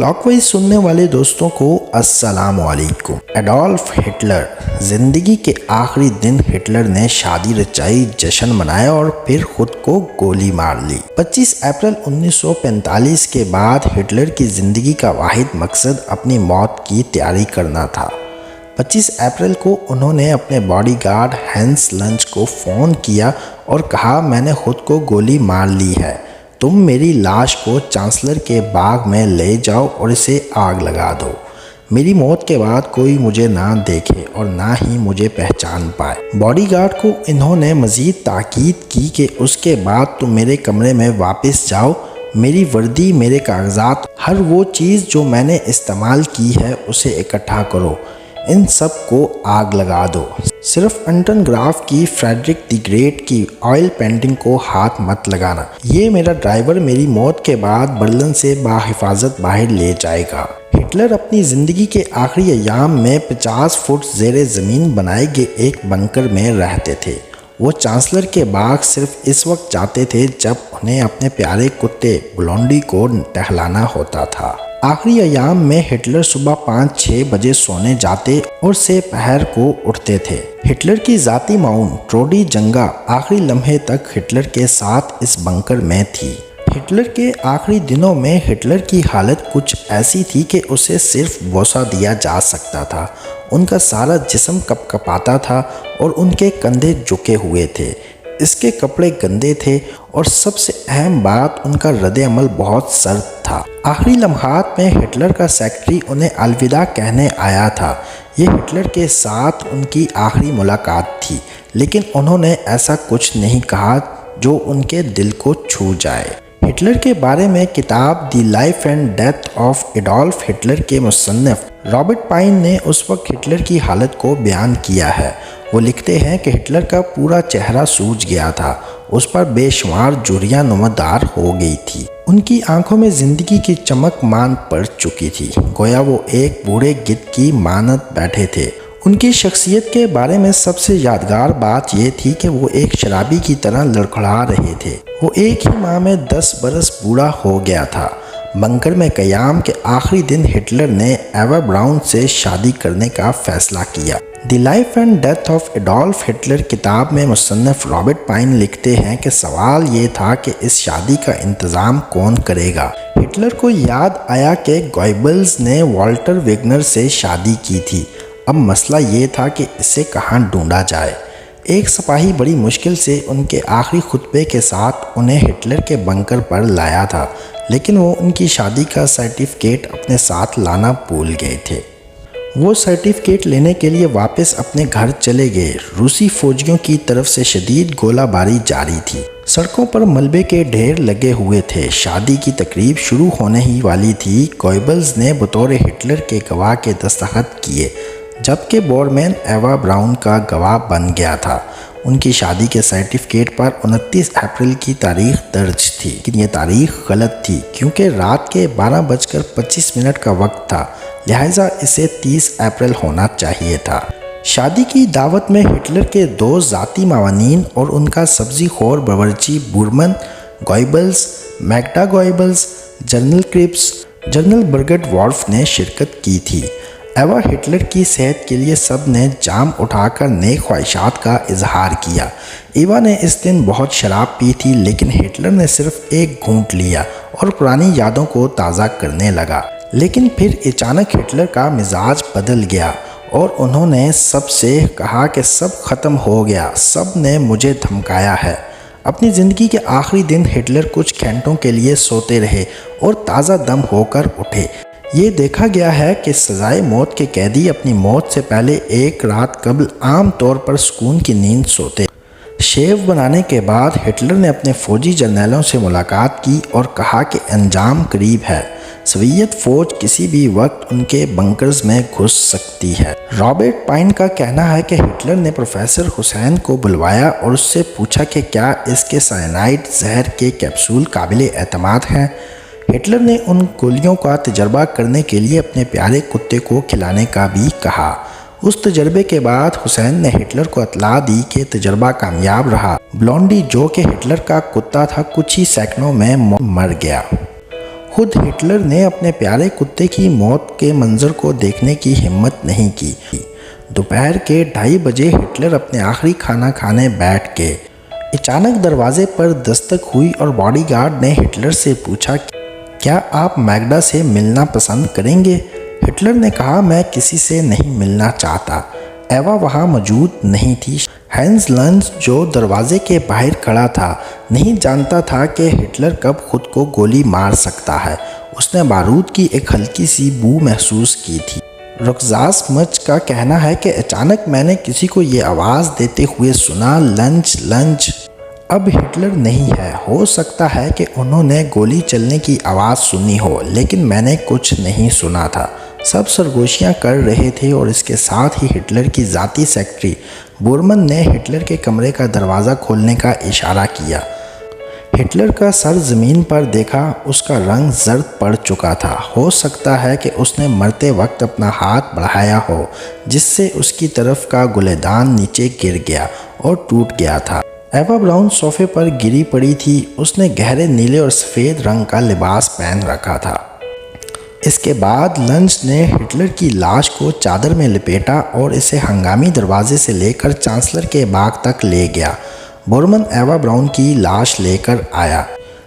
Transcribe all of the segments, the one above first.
Clock wise सुनने वाले दोस्तों को अस्सलाम वालेकुम। Adolf Hitler. जिंदगी के आखिरी दिन हिटलर ने शादी रचाई, जश्न मनाया और फिर खुद को गोली मार ली। 25 अप्रैल 1945 के बाद हिटलर की जिंदगी का वाहिद मकसद अपनी मौत की तैयारी करना था। 25 अप्रैल को उन्होंने अपने बॉडीगार्ड हैंस लंच को फ़ोन किया और कहा, मैंने खुद को गोली मार ली है, तुम मेरी लाश को चांसलर के बाग में ले जाओ और इसे आग लगा दो। मेरी मौत के बाद कोई मुझे ना देखे और ना ही मुझे पहचान पाए। बॉडीगार्ड को इन्होंने मज़ीद ताकीद की कि उसके बाद तुम मेरे कमरे में वापस जाओ, मेरी वर्दी, मेरे कागजात, हर वो चीज़ जो मैंने इस्तेमाल की है उसे इकट्ठा करो, इन सब को आग लगा दो। सिर्फ अंटन ग्राफ की फ्रेडरिक द ग्रेट की ऑयल पेंटिंग को हाथ मत लगाना। ये मेरा ड्राइवर मेरी मौत के बाद बर्लिन से बाहिफाजत बाहर ले जाएगा। हिटलर अपनी ज़िंदगी के आखिरी अयाम में 50 फुट ज़ेरे ज़मीन बनाए गए एक बंकर में रहते थे। वो चांसलर के बाग सिर्फ इस वक्त जाते थे जब उन्हें अपने प्यारे कुत्ते ब्लॉन्डी को टहलाना होता था। आखिरी अयाम में हिटलर सुबह 5-6 बजे सोने जाते और से पहर को उठते थे। हिटलर की ज़ाती माउन ट्रोडी जंगा आखिरी लम्हे तक हिटलर के साथ इस बंकर में थी। हिटलर के आखिरी दिनों में हिटलर की हालत कुछ ऐसी थी कि उसे सिर्फ बोसा दिया जा सकता था। उनका सारा जिस्म कपकपाता था और उनके कंधे झुके हुए थे। इसके कपड़े गंदे थे और सबसे अहम बात, उनका रद्द-ए-अमल बहुत सर्द था। आखिरी लम्हात में हिटलर का सेक्रेटरी उन्हें अलविदा कहने आया था। ये हिटलर के साथ उनकी आखिरी मुलाकात थी, लेकिन उन्होंने ऐसा कुछ नहीं कहा जो उनके दिल को छू जाए। हिटलर के बारे में किताब the life and death of Adolf Hitler के मुसन्निफ रॉबर्ट पाइन ने उस वक्त हिटलर की हालत को बयान किया है। वो लिखते हैं कि हिटलर का पूरा चेहरा सूज गया था, उस पर बेशुमार झुर्रियां नमदार हो गई थी। उनकी आंखों में जिंदगी की चमक मान पड़ चुकी थी, गोया वो एक बूढ़े गिद्ध की मानत बैठे थे। उनकी शख्सियत के बारे में सबसे यादगार बात यह थी कि वो एक शराबी की तरह लड़खड़ा रहे थे। वो एक ही माह में 10 बरस बूढ़ा हो गया था। बंकर में क़याम के आखिरी दिन हिटलर ने एवा ब्राउन से शादी करने का फैसला किया। The life and death of Adolf Hitler किताब में मुसन्निफ रॉबर्ट पाइन लिखते हैं कि सवाल ये था कि इस शादी का इंतज़ाम कौन करेगा। हिटलर को याद आया कि गोइबल्स ने वॉल्टर वेगनर से शादी की थी। अब मसला ये था कि इसे कहाँ ढूंढा जाए। एक सिपाही बड़ी मुश्किल से उनके आखिरी खुतबे के साथ उन्हें हिटलर के बंकर पर लाया था, लेकिन वो उनकी शादी का सर्टिफिकेट अपने साथ लाना भूल गए थे। वो सर्टिफिकेट लेने के लिए वापस अपने घर चले गए। रूसी फौजियों की तरफ से शदीद गोलाबारी जारी थी। सड़कों पर मलबे के ढेर लगे हुए थे। शादी की तकरीब शुरू होने ही वाली थी। गोइबल्स ने बतौर हिटलर के गवाह के दस्तखत किए, जबकि बोरमैन एवा ब्राउन का गवाह बन गया था। उनकी शादी के सर्टिफिकेट पर 29 अप्रैल की तारीख दर्ज थी, लेकिन ये तारीख गलत थी क्योंकि रात के 12:25 का वक्त था, लिहाजा इसे 30 अप्रैल होना चाहिए था। शादी की दावत में हिटलर के 2 ज़ाती मावानीन और उनका सब्जी खोर बावर्ची Bormann Goebbels, Magda Goebbels, general Krebs, general Burgdorf ने शिरकत की थी। एवा हिटलर की सेहत के लिए सब ने जाम उठाकर नेक ख्वाहिशात का इजहार किया। एवा ने इस दिन बहुत शराब पी थी, लेकिन हिटलर ने सिर्फ एक घूंट लिया और पुरानी यादों को ताज़ा करने लगा। लेकिन फिर अचानक हिटलर का मिजाज बदल गया और उन्होंने सबसे कहा कि सब ख़त्म हो गया, सब ने मुझे धमकाया है। अपनी ज़िंदगी के आखिरी दिन हिटलर कुछ घंटों के लिए सोते रहे और ताज़ा दम होकर उठे। ये देखा गया है कि सजाए मौत के कैदी अपनी मौत से पहले एक रात कबल आम तौर पर सुकून की नींद सोते। शेव बनाने के बाद हिटलर ने अपने फौजी जर्नलों से मुलाकात की और कहा कि अंजाम करीब है, सोवियत फौज किसी भी वक्त उनके बंकर्स में घुस सकती है। रॉबर्ट पाइन का कहना है कि हिटलर ने प्रोफेसर हुसैन को बुलवाया और उससे पूछा कि क्या इसके साइनाइड जहर के कैप्सूल काबिल एतमाद हैं। हिटलर ने उन गोलियों का तजर्बा करने के लिए अपने प्यारे कुत्ते को खिलाने का भी कहा। उस तजर्बे के बाद हुसैन ने हिटलर को इत्तला दी कि तजर्बा कामयाब रहा। ब्लॉन्डी, जो कि हिटलर का कुत्ता था, कुछ ही सेकंडों में मर गया। خود ہٹلر نے اپنے پیارے کتے کی موت کے منظر کو دیکھنے کی ہمت نہیں کی۔ دوپہر کے 2:30 بجے ہٹلر اپنے آخری کھانا کھانے بیٹھ گئے۔ اچانک دروازے پر دستک ہوئی اور باڈی گارڈ نے ہٹلر سے پوچھا، کیا آپ میگڈا سے ملنا پسند کریں گے؟ ہٹلر نے کہا، میں کسی سے نہیں ملنا چاہتا۔ ایوا وہاں موجود نہیں تھی۔ ہینز لنز جو دروازے کے باہر کھڑا تھا نہیں جانتا تھا کہ ہٹلر کب خود کو گولی مار سکتا ہے۔ اس نے بارود کی ایک ہلکی سی بو محسوس کی تھی۔ رکزاس مچ کا کہنا ہے کہ اچانک میں نے کسی کو یہ آواز دیتے ہوئے سنا، لنچ لنچ۔ اب ہٹلر نہیں ہے۔ ہو سکتا ہے کہ انہوں نے گولی چلنے کی آواز سنی ہو، لیکن میں نے کچھ نہیں سنا تھا۔ سب سرگوشیاں کر رہے تھے اور اس کے ساتھ ہی ہٹلر کی ذاتی سیکرٹری بورمن نے ہٹلر کے کمرے کا دروازہ کھولنے کا اشارہ کیا۔ ہٹلر کا سر زمین پر دیکھا، اس کا رنگ زرد پڑ چکا تھا۔ ہو سکتا ہے کہ اس نے مرتے وقت اپنا ہاتھ بڑھایا ہو، جس سے اس کی طرف کا گلےدان نیچے گر گیا اور ٹوٹ گیا تھا۔ ایوا براؤن صوفے پر گری پڑی تھی۔ اس نے گہرے نیلے اور سفید رنگ کا لباس پہن رکھا تھا۔ اس کے بعد لنچ نے ہٹلر کی لاش کو چادر میں لپیٹا اور اسے ہنگامی دروازے سے لے کر چانسلر کے باغ تک لے گیا۔ بورمن ایوا براؤن کی لاش لے کر آیا۔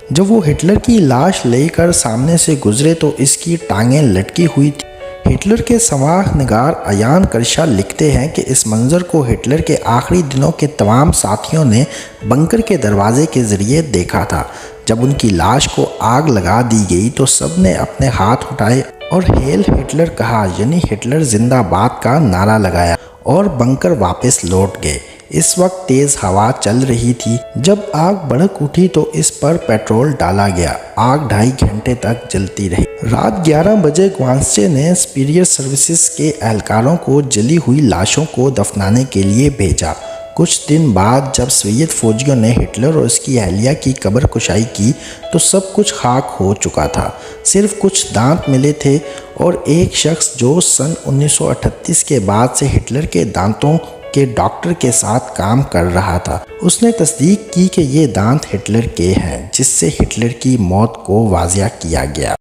جب وہ ہٹلر کی لاش لے کر سامنے سے گزرے تو اس کی ٹانگیں لٹکی ہوئی تھی۔ ہٹلر کے سواہ نگار ایان کرشا لکھتے ہیں کہ اس منظر کو ہٹلر کے آخری دنوں کے تمام ساتھیوں نے بنکر کے دروازے کے ذریعے دیکھا تھا۔ جب ان کی لاش کو آگ لگا دی گئی تو سب نے اپنے ہاتھ اٹھائے اور ہیل ہٹلر کہا، یعنی ہٹلر زندہ باد کا نعرہ لگایا، اور بنکر واپس لوٹ گئے۔ اس وقت تیز ہوا چل رہی تھی۔ جب آگ بھڑک اٹھی تو اس پر پیٹرول ڈالا گیا۔ آگ 2.5 گھنٹے تک جلتی رہی۔ رات 11 بجے گوانسچے نے سپیریئر سروسز کے اہلکاروں کو جلی ہوئی لاشوں کو دفنانے کے لیے بھیجا۔ کچھ دن بعد جب سوویت فوجیوں نے ہٹلر اور اس کی اہلیہ کی قبر کشائی کی تو سب کچھ خاک ہو چکا تھا۔ صرف کچھ دانت ملے تھے اور ایک شخص جو سن 1938 کے بعد سے ہٹلر کے دانتوں کے ڈاکٹر کے ساتھ کام کر رہا تھا، اس نے تصدیق کی کہ یہ دانت ہٹلر کے ہیں، جس سے ہٹلر کی موت کو واضح کیا گیا۔